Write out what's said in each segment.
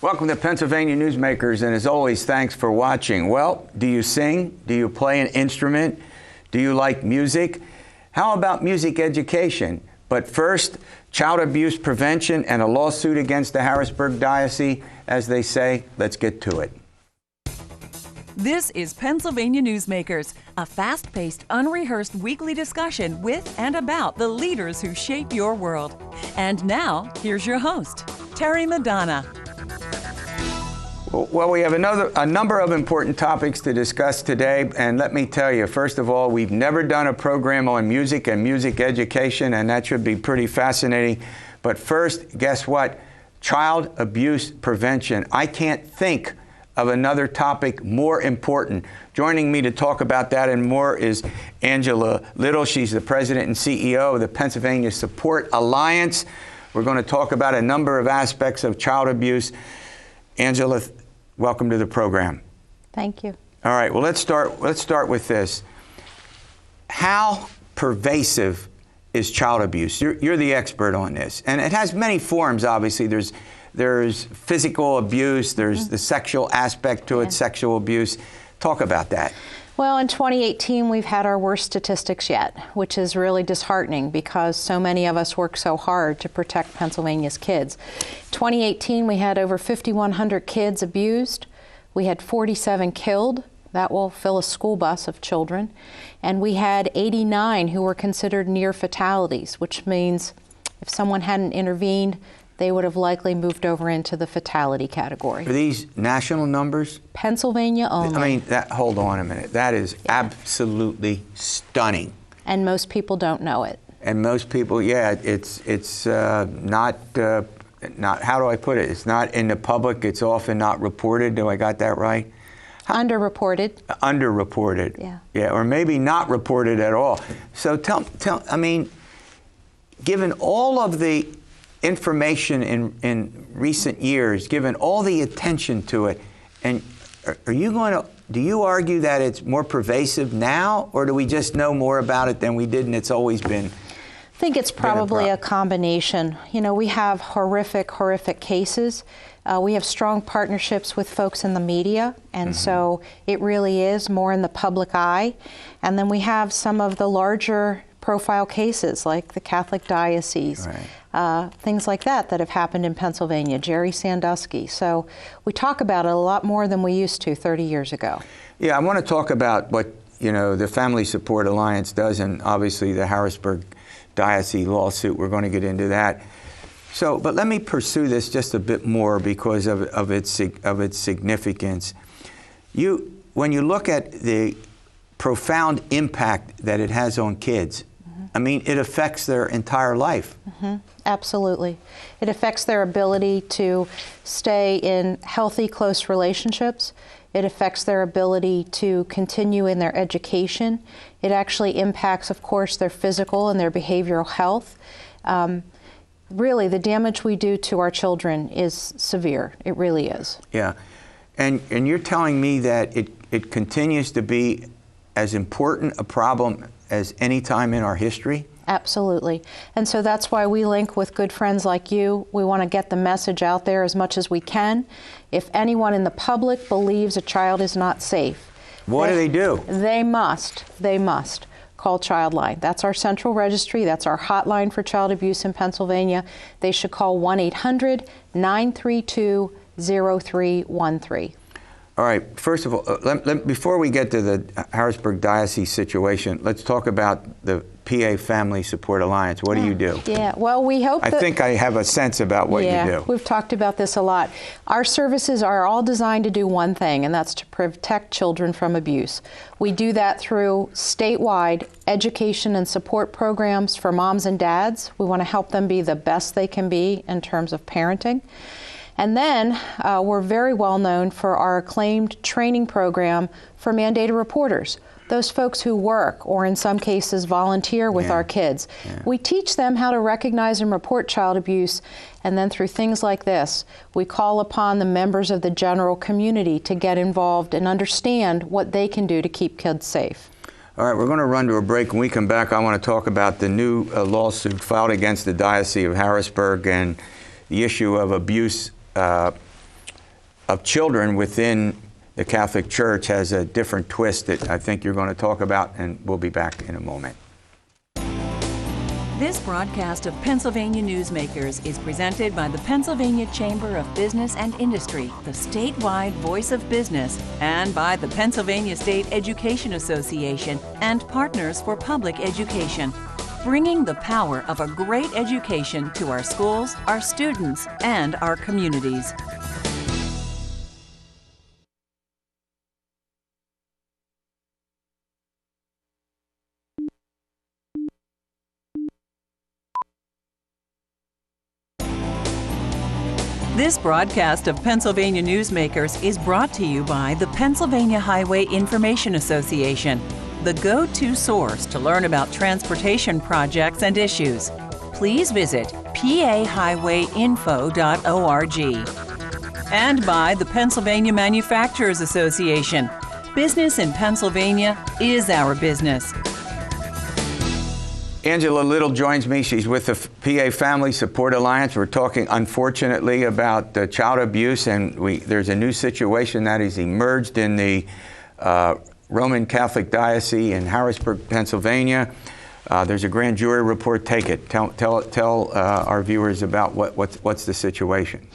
Welcome to Pennsylvania Newsmakers, and as always, thanks for watching. Well, do you sing? Do you play an instrument? Do you like music? How about music education? But first, child abuse prevention and a lawsuit against the Harrisburg Diocese. As they say, let's get to it. This is Pennsylvania Newsmakers, a fast-paced, unrehearsed weekly discussion with and about the leaders who shape your world. And now, here's your host, Terry Madonna. Well, we have a number of important topics to discuss today, and let me tell you, first of all, we've never done a program on music and music education, and that should be pretty fascinating. But first, guess what? Child abuse prevention. I can't think of another topic more important. Joining me to talk about that and more is Angela Liddle. She's the president and CEO of the Pennsylvania Support Alliance. We're going to talk about a number of aspects of child abuse. Angela, welcome to the program. Thank you. All right, well, let's start with this. How pervasive is child abuse? You're the expert on this, and it has many forms, obviously. There's physical abuse, there's the sexual aspect to it, sexual abuse. Talk about that. Well, in 2018, we've had our worst statistics yet, which is really disheartening because so many of us work so hard to protect Pennsylvania's kids. 2018, we had over 5,100 kids abused. We had 47 killed. That will fill a school bus of children. And we had 89 who were considered near fatalities, which means if someone hadn't intervened, they would have likely moved over into the fatality category. Are these national numbers? Pennsylvania only. I mean, hold on a minute. That is absolutely stunning. And most people don't know it. And most people, yeah, it's not, how do I put it? It's not in the public. It's often not reported. Do I got that right? Underreported. Underreported. Yeah. Yeah, or maybe not reported at all. So I mean, given all of the information in recent years, given all the attention to it, and do you argue that it's more pervasive now, or do we just know more about it than we did and it's always been? I think it's probably a combination. You know, we have horrific cases. We have strong partnerships with folks in the media, and so it really is more in the public eye. And then we have some of the larger profile cases like the Catholic Diocese, things like that have happened in Pennsylvania, Jerry Sandusky. So we talk about it a lot more than we used to 30 years ago. Yeah, I want to talk about what, the Family Support Alliance does, and obviously the Harrisburg Diocese Lawsuit. We're going to get into that. So, but let me pursue this just a bit more because of its significance. When you look at the profound impact that it has on kids, I mean, it affects their entire life. Absolutely. It affects their ability to stay in healthy, close relationships. It affects their ability to continue in their education. It actually impacts, of course, their physical and their behavioral health. Really, the damage we do to our children is severe. It really is. Yeah. And you're telling me that it continues to be as important a problem as any time in our history? Absolutely. And so that's why we link with good friends like you. We want to get the message out there as much as we can. If anyone in the public believes a child is not safe, what do they do? They must call Childline. That's our central registry. That's our hotline for child abuse in Pennsylvania. They should call 1-800-932-0313. All right, first of all, before we get to the Harrisburg Diocese situation, let's talk about the PA Family Support Alliance. What do you do? Yeah, well, we hope I think I have a sense about what you do. We've talked about this a lot. Our services are all designed to do one thing, and that's to protect children from abuse. We do that through statewide education and support programs for moms and dads. We want to help them be the best they can be in terms of parenting. And then we're very well known for our acclaimed training program for mandated reporters, those folks who work or in some cases volunteer with our kids. We teach them how to recognize and report child abuse, and then through things like this, we call upon the members of the general community to get involved and understand what they can do to keep kids safe. All right, we're going to run to a break. When we come back, I want to talk about the new lawsuit filed against the Diocese of Harrisburg and the issue of abuse of children within the Catholic Church has a different twist that I think you're going to talk about, and we'll be back in a moment. This broadcast of Pennsylvania Newsmakers is presented by the Pennsylvania Chamber of Business and Industry, the statewide voice of business, and by the Pennsylvania State Education Association and Partners for Public Education, bringing the power of a great education to our schools, our students, and our communities. This broadcast of Pennsylvania Newsmakers is brought to you by the Pennsylvania Highway Information Association, the go-to source to learn about transportation projects and issues. Please visit pahighwayinfo.org. And by the Pennsylvania Manufacturers Association. Business in Pennsylvania is our business. Angela Liddle joins me. She's with the PA Family Support Alliance. We're talking, unfortunately, about child abuse, and there's a new situation that has emerged in the Roman Catholic Diocese in Harrisburg, Pennsylvania. There's a grand jury report. Take it. Tell our viewers about what's the situation.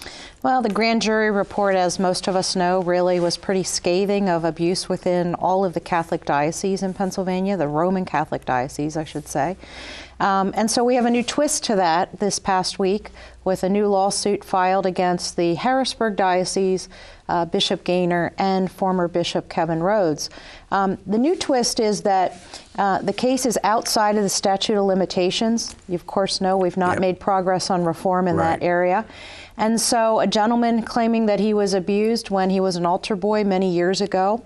Well, the grand jury report, as most of us know, really was pretty scathing of abuse within all of the Catholic dioceses in Pennsylvania, the Roman Catholic Diocese, I should say. And so we have a new twist to that this past week with a new lawsuit filed against the Harrisburg Diocese, Bishop Gaynor, and former Bishop Kevin Rhodes. The new twist is that the case is outside of the statute of limitations. You, of course, know we've not made progress on reform in that area. And so a gentleman claiming that he was abused when he was an altar boy many years ago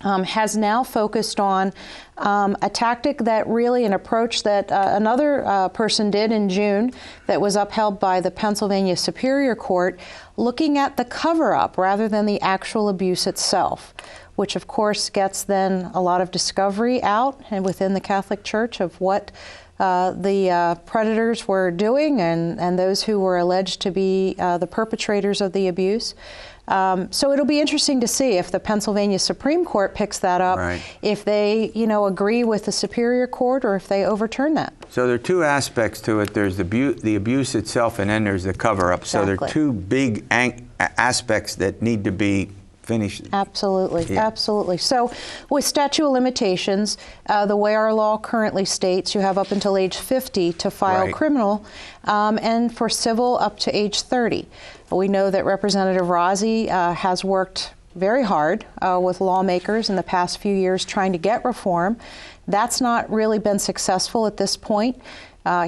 has now focused on a tactic that really, an approach that another person did in June that was upheld by the Pennsylvania Superior Court, looking at the cover-up rather than the actual abuse itself, which of course gets then a lot of discovery out and within the Catholic Church of what the predators were doing and those who were alleged to be the perpetrators of the abuse. So it'll be interesting to see if the Pennsylvania Supreme Court picks that up, if they, agree with the Superior Court or if they overturn that. So there are two aspects to it. There's the abuse itself, and then there's the cover-up. Exactly. So there are two big aspects that need to be finished. Absolutely, absolutely. So with statute of limitations, the way our law currently states, you have up until age 50 to file criminal, and for civil up to age 30. We know that Representative Rozzi has worked very hard with lawmakers in the past few years trying to get reform. That's not really been successful at this point.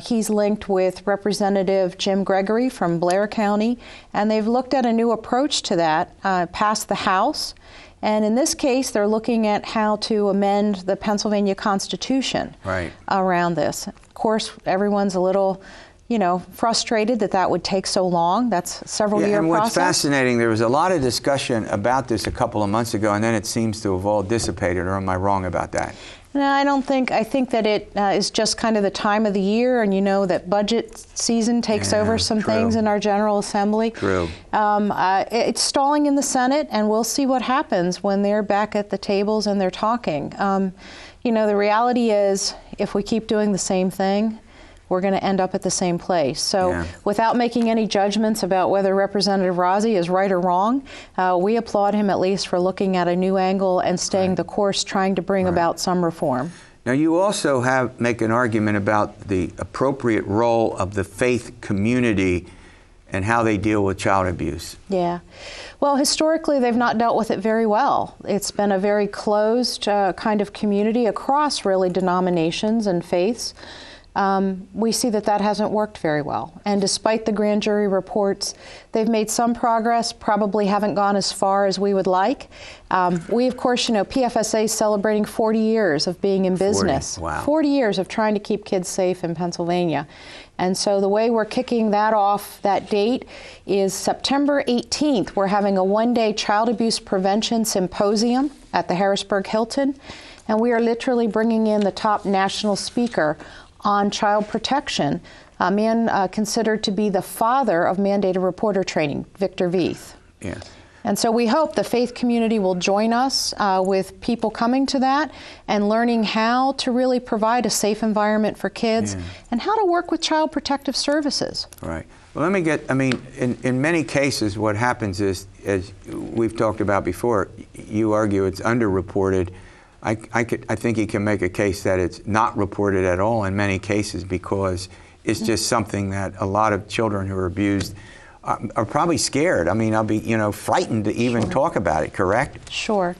He's linked with Representative Jim Gregory from Blair County, and they've looked at a new approach to that, past the House. And in this case, they're looking at how to amend the Pennsylvania Constitution around this. Of course, everyone's a little, frustrated that would take so long. That's a several-year and process. what's fascinating, there was a lot of discussion about this a couple of months ago, and then it seems to have all dissipated, or am I wrong about that? No, I don't think. I think that it is just kind of the time of the year, and that budget season takes over some things in our General Assembly. True. It's stalling in the Senate, and we'll see what happens when they're back at the tables and they're talking. The reality is, if we keep doing the same thing, we're going to end up at the same place. So without making any judgments about whether Representative Rozzi is right or wrong, we applaud him at least for looking at a new angle and staying the course, trying to bring about some reform. Now, you also make an argument about the appropriate role of the faith community and how they deal with child abuse. Yeah. Well, historically, they've not dealt with it very well. It's been a very closed kind of community across really denominations and faiths. We see that hasn't worked very well. And despite the grand jury reports, they've made some progress, probably haven't gone as far as we would like. We, of course, PFSA is celebrating 40 years of being in business. 40 years of trying to keep kids safe in Pennsylvania. And so the way we're kicking that off, that date, is September 18th. We're having a one-day child abuse prevention symposium at the Harrisburg Hilton. And we are literally bringing in the top national speaker on child protection, a man considered to be the father of mandated reporter training, Victor Veith. Yes. And so we hope the faith community will join us with people coming to that and learning how to really provide a safe environment for kids and how to work with Child Protective Services. Right. Well, in many cases what happens is, as we've talked about before, you argue it's underreported. I think you can make a case that it's not reported at all in many cases because it's just something that a lot of children who are abused are probably scared. I'll be, frightened to even talk about it, correct? Sure.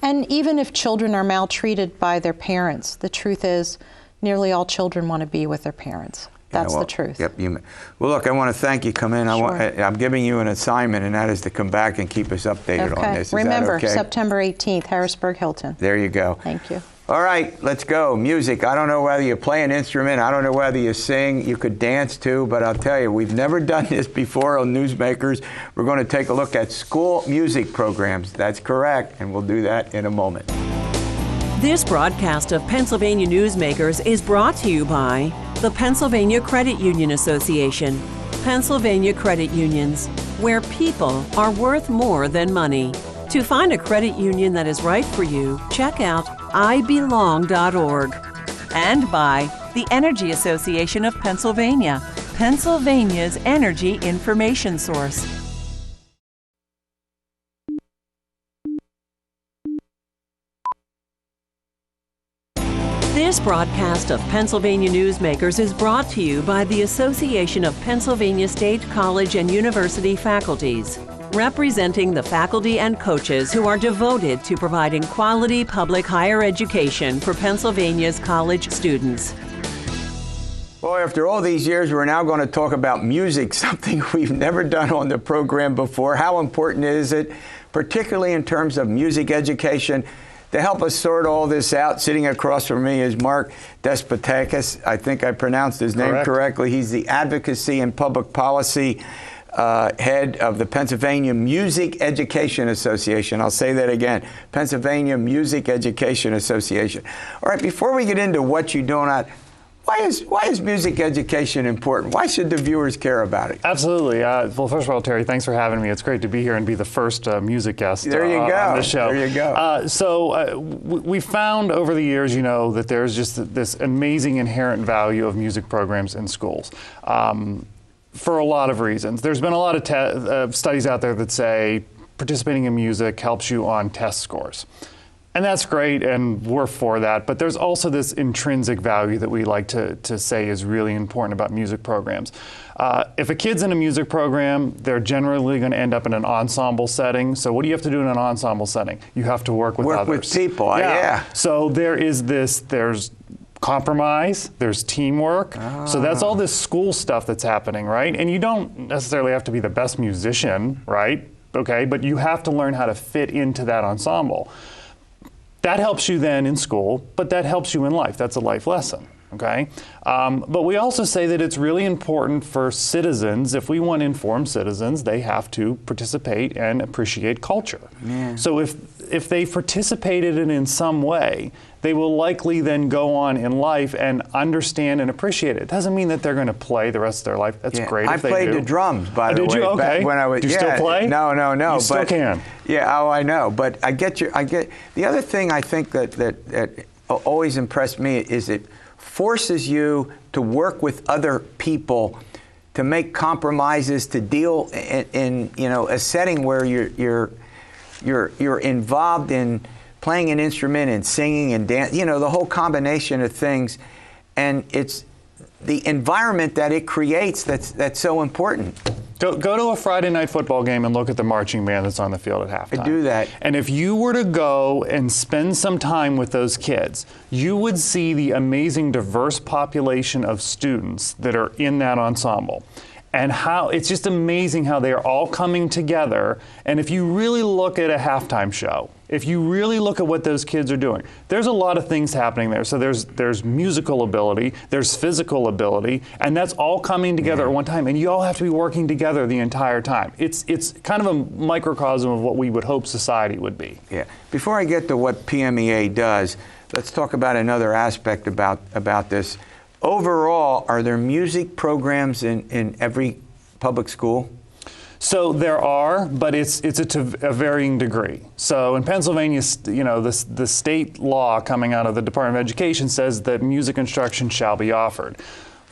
And even if children are maltreated by their parents, the truth is nearly all children want to be with their parents. That's the truth. Yep. Well, look, I want to thank you. Come in. Sure. I'm giving you an assignment, and that is to come back and keep us updated on this. Is Remember, that okay? September 18th, Harrisburg Hilton. There you go. Thank you. All right, let's go. Music. I don't know whether you play an instrument. I don't know whether you sing. You could dance too, but I'll tell you, we've never done this before on Newsmakers. We're going to take a look at school music programs. That's correct, and we'll do that in a moment. This broadcast of Pennsylvania Newsmakers is brought to you by the Pennsylvania Credit Union Association. Pennsylvania Credit Unions, where people are worth more than money. To find a credit union that is right for you, check out ibelong.org. And by the Energy Association of Pennsylvania, Pennsylvania's energy information source. This broadcast of Pennsylvania Newsmakers is brought to you by the Association of Pennsylvania State College and University Faculties, representing the faculty and coaches who are devoted to providing quality public higher education for Pennsylvania's college students. Boy, after all these years, we're now going to talk about music, something we've never done on the program before. How important is it, particularly in terms of music education? To help us sort all this out, sitting across from me is Mark Despotakis. I think I pronounced his name correctly. He's the Advocacy and Public Policy head of the Pennsylvania Music Education Association. I'll say that again, Pennsylvania Music Education Association. All right, before we get into what you do not, why is music education important? Why should the viewers care about it? Absolutely. Well, first of all, Terry, thanks for having me. It's great to be here and be the first music guest on the show. There you go. We found over the years, that there's just this amazing inherent value of music programs in schools. For a lot of reasons. There's been a lot of studies out there that say participating in music helps you on test scores. And that's great, and we're for that. But there's also this intrinsic value that we like to say is really important about music programs. If a kid's in a music program, they're generally going to end up in an ensemble setting. So what do you have to do in an ensemble setting? You have to work with others. Work with people, yeah. So there's compromise, there's teamwork. So that's all this school stuff that's happening, right? And you don't necessarily have to be the best musician, right? Okay, but you have to learn how to fit into that ensemble. That helps you then in school, but that helps you in life. That's a life lesson, okay? But we also say that it's really important for citizens, if we want informed citizens, they have to participate and appreciate culture. Yeah. So if they participated in some way, they will likely then go on in life and understand and appreciate it. It doesn't mean that they're going to play the rest of their life. That's great if they do. I played the drums, by the way. Did you? Okay. When I was, do you still play? No. You still can. Yeah, I know. But I get the other thing I think that always impressed me is it forces you to work with other people, to make compromises, to deal in a setting where you're involved in playing an instrument and singing and dance, the whole combination of things. And it's the environment that it creates that's so important. Go to a Friday night football game and look at the marching band that's on the field at halftime. I do that. And if you were to go and spend some time with those kids, you would see the amazing diverse population of students that are in that ensemble. And how it's just amazing how they are all coming together. And if you really look at a halftime show, if you really look at what those kids are doing, there's a lot of things happening there. So there's musical ability, there's physical ability, and that's all coming together at one time. And you all have to be working together the entire time. It's kind of a microcosm of what we would hope society would be. Yeah. Before I get to what PMEA does, let's talk about another aspect about this. Overall, are there music programs in every public school? So there are, but it's to a varying degree. So in Pennsylvania, the state law coming out of the Department of Education says that music instruction shall be offered.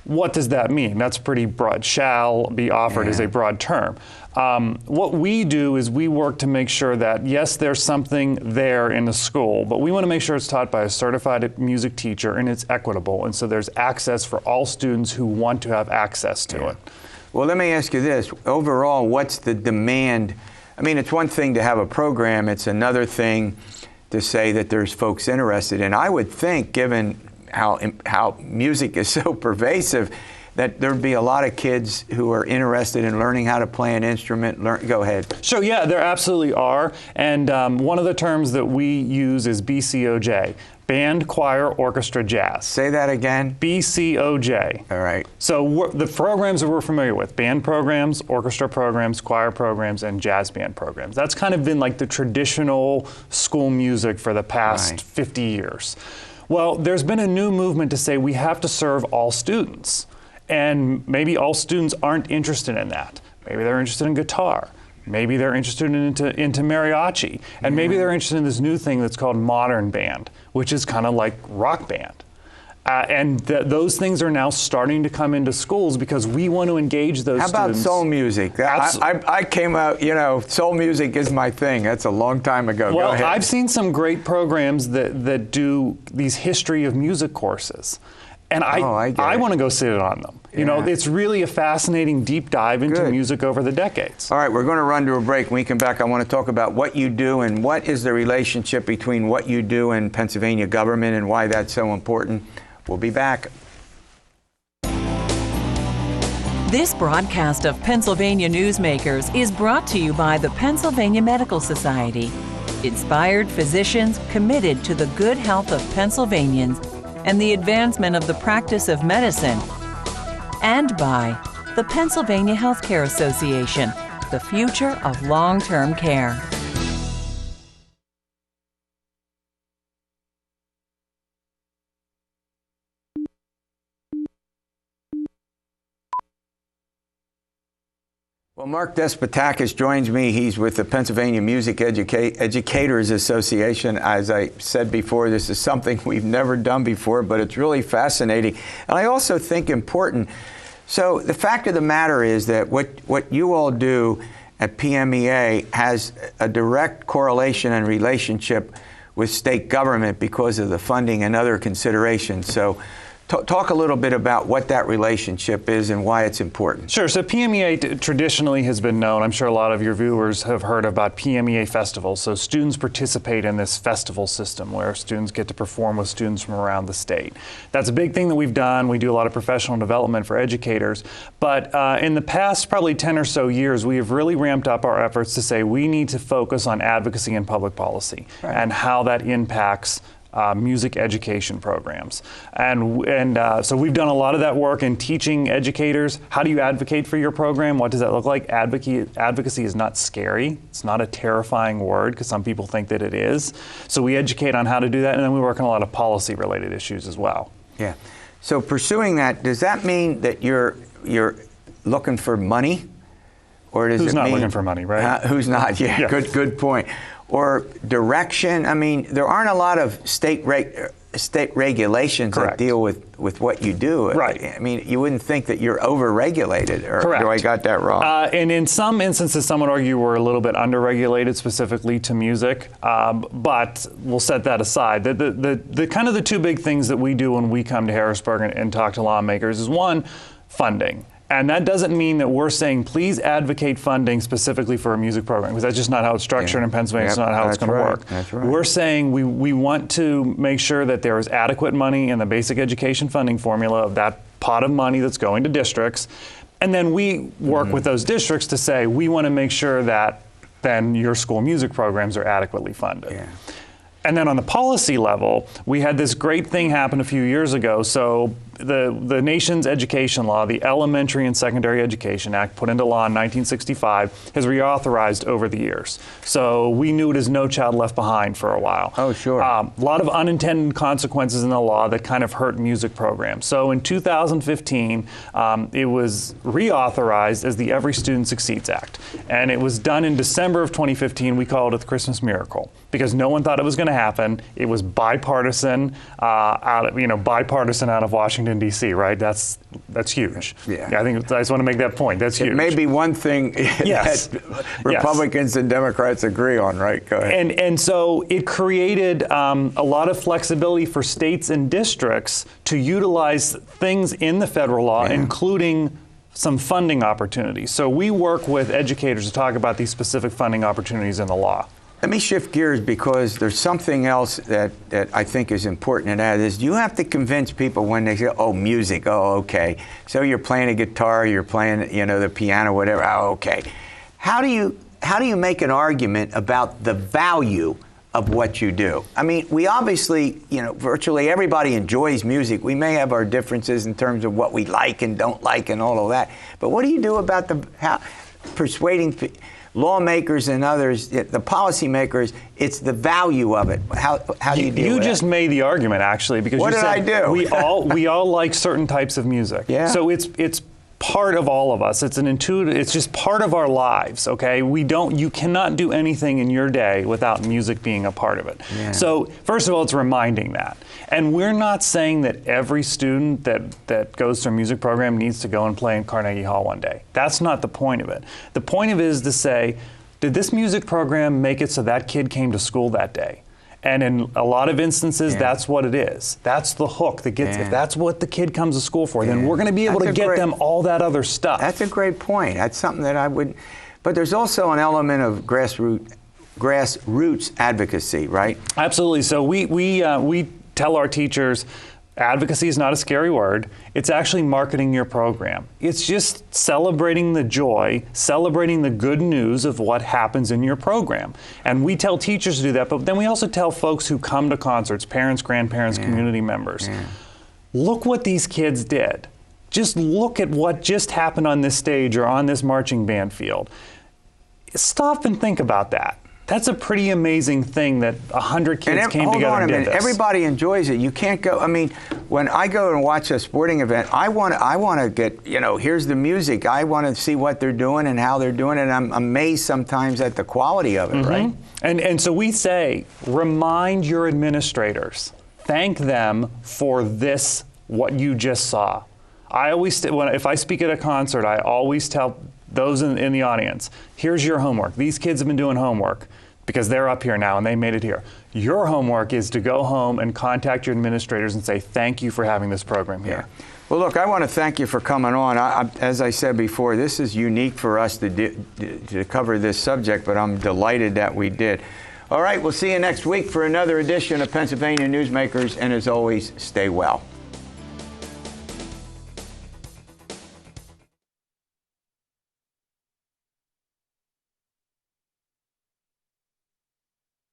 What does that mean? That's pretty broad. Shall be offered is a broad term. What we do is we work to make sure that, yes, there's something there in the school, but we want to make sure it's taught by a certified music teacher and it's equitable. And so there's access for all students who want to have access to it. Well, let me ask you this. Overall, what's the demand? I mean, it's one thing to have a program. It's another thing to say that there's folks interested. And I would think, given how music is so pervasive, that there'd be a lot of kids who are interested in learning how to play an instrument. Go ahead. So yeah, there absolutely are. And one of the terms that we use is BCOJ, Band, Choir, Orchestra, Jazz. Say that again. BCOJ. All right. So the programs that we're familiar with, band programs, orchestra programs, choir programs, and jazz band programs. That's kind of been like the traditional school music for the past 50 years. Well, there's been a new movement to say we have to serve all students. And maybe all students aren't interested in that. Maybe they're interested in guitar. Maybe they're interested into mariachi. And maybe they're interested in this new thing that's called modern band, which is kind of like rock band. And those things are now starting to come into schools because we want to engage those students. How about soul music? I came out, soul music is my thing. That's a long time ago. Well, Go ahead. I've seen some great programs that do these history of music courses. And I want to go sit on them. It's really a fascinating deep dive into music over the decades. All right, we're going to run to a break. When we come back, I want to talk about what you do and what is the relationship between what you do and Pennsylvania government and why that's so important. We'll be back. This broadcast of Pennsylvania Newsmakers is brought to you by the Pennsylvania Medical Society. Inspired physicians committed to the good health of Pennsylvanians and the advancement of the practice of medicine, and by the Pennsylvania Healthcare Association, the future of long-term care. Well, Mark Despotakis joins me. He's with the Pennsylvania Music Educators Association. As I said before, this is something we've never done before, but it's really fascinating. And I also think important. So the fact of the matter is that what you all do at PMEA has a direct correlation and relationship with state government because of the funding and other considerations. So talk a little bit about what that relationship is and why it's important. Sure. So PMEA traditionally has been known, I'm sure a lot of your viewers have heard about PMEA festivals. So students participate in this festival system where students get to perform with students from around the state. That's a big thing that we've done. We do a lot of professional development for educators. But in the past probably 10 or so years, we have really ramped up our efforts to say we need to focus on advocacy and public policy and how that impacts music education programs. And so we've done a lot of that work in teaching educators, how do you advocate for your program? What does that look like? Advocacy is not scary. It's not a terrifying word because some people think that it is. So we educate on how to do that, and then we work on a lot of policy related issues as well. Yeah. So pursuing that, does that mean that you're looking for money? Or does Who's it not mean, looking for money, right? Who's not? Yeah. Good point. Or direction. I mean, there aren't a lot of state regulations that deal with what you do. Right. I mean, you wouldn't think that you're over-regulated, or Correct. Do I got that wrong? And in some instances, some would argue we're a little bit under-regulated specifically to music, but we'll set that aside. The kind of the two big things that we do when we come to Harrisburg and talk to lawmakers is one, funding. And that doesn't mean that we're saying, please advocate funding specifically for a music program, because that's just not how it's structured in Pennsylvania. It's not how it's going to work. That's right. We're saying we want to make sure that there is adequate money in the basic education funding formula of that pot of money that's going to districts. And then we work with those districts to say, we want to make sure that then your school music programs are adequately funded. Yeah. And then on the policy level, we had this great thing happen a few years ago. So the nation's education law, the Elementary and Secondary Education Act, put into law in 1965, has reauthorized over the years. So we knew it as No Child Left Behind for a while. Oh, sure. A lot of unintended consequences in the law that kind of hurt music programs. So in 2015, it was reauthorized as the Every Student Succeeds Act. And it was done in December of 2015. We called it the Christmas miracle because no one thought it was going to happen. It was bipartisan, bipartisan out of Washington, D.C., right? That's huge. Yeah. I just want to make that point. That's huge. It may be one thing Yes. that Republicans and Democrats agree on, right? Go ahead. And so it created a lot of flexibility for states and districts to utilize things in the federal law, including some funding opportunities. So we work with educators to talk about these specific funding opportunities in the law. Let me shift gears because there's something else that I think is important, and that is you have to convince people when they say, oh, music, oh, okay. So you're playing a guitar, you're playing, the piano, whatever, oh, okay. How do you make an argument about the value of what you do? I mean, we obviously, virtually everybody enjoys music. We may have our differences in terms of what we like and don't like and all of that. But what do you do about persuading lawmakers and others, the policymakers, it's the value of it? How do you deal with that? You just made the argument, actually, because what you did said I do? we all like certain types of music. Yeah. So it's part of all of us. It's an intuitive. It's just part of our lives. Okay. You cannot do anything in your day without music being a part of it. Yeah. So first of all, it's reminding that. And we're not saying that every student that goes to a music program needs to go and play in Carnegie Hall one day. That's not the point of it. The point of it is to say, did this music program make it so that kid came to school that day? And in a lot of instances, that's what it is. That's the hook that gets, if that's what the kid comes to school for, then we're going to be able to get them all that other stuff. That's a great point. That's something that I would, but there's also an element of grassroots advocacy, right? Absolutely. So we tell our teachers, advocacy is not a scary word. It's actually marketing your program. It's just celebrating the joy, celebrating the good news of what happens in your program. And we tell teachers to do that, but then we also tell folks who come to concerts, parents, grandparents, community members, look what these kids did. Just look at what just happened on this stage or on this marching band field. Stop and think about that. That's a pretty amazing thing that 100 kids came together and did this. Everybody enjoys it. You can't go. I mean, when I go and watch a sporting event, I want to get, here's the music. I want to see what they're doing and how they're doing it. And I'm amazed sometimes at the quality of it, right? And so we say, remind your administrators. Thank them for this, what you just saw. I always, if I speak at a concert, I always tell those in the audience, here's your homework. These kids have been doing homework because they're up here now and they made it here. Your homework is to go home and contact your administrators and say, thank you for having this program here. Well, look, I want to thank you for coming on. As I said before, this is unique for us to cover this subject, but I'm delighted that we did. All right, we'll see you next week for another edition of Pennsylvania Newsmakers, and as always, stay well.